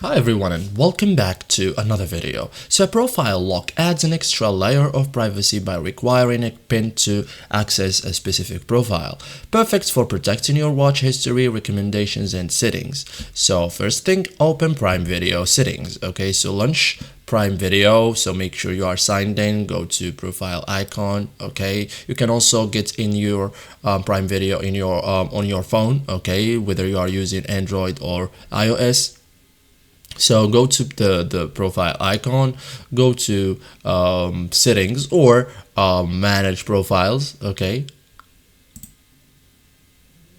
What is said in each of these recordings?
Hi everyone and welcome back to another video. So a profile lock adds an extra layer of privacy by requiring a PIN to access a specific profile. Perfect for protecting your watch history, recommendations and settings. So first thing, open Prime Video settings. Okay, so launch Prime Video, so make sure you are signed in, go to profile icon. Okay, you can also get in your Prime Video in your on your phone, okay, whether you are using Android or iOS. So go to the profile icon, go to settings or manage profiles. Okay,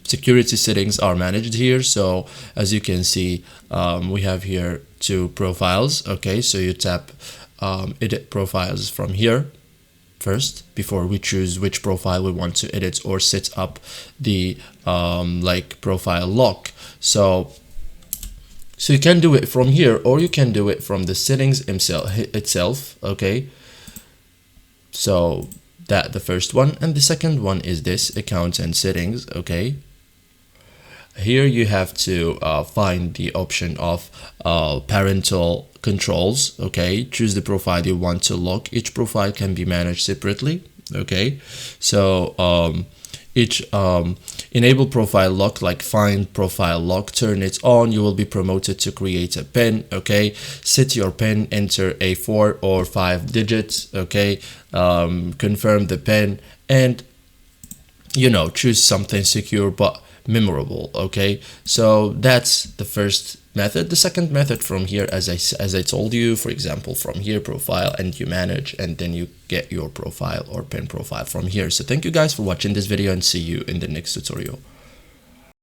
security settings are managed here. So as you can see, we have here two profiles. Okay, so you tap edit profiles from here first before we choose which profile we want to edit or set up the profile lock. So you can do it from here or you can do it from the settings itself. Okay, so that the first one, and the second one is this account and settings. Okay, here you have to find the option of parental controls. Okay, choose the profile you want to lock. Each profile can be managed separately. Okay, so each enable profile lock, like find profile lock, turn it on, you will be promoted to create a PIN. Okay, set your PIN, enter a 4 or 5 digits. Okay, confirm the PIN, and choose something secure but memorable. Okay, so that's the first method. The second method from here, as I told you, for example, from here profile, and you manage, and then you get your profile or PIN profile from here. So thank you guys for watching this video and see you in the next tutorial.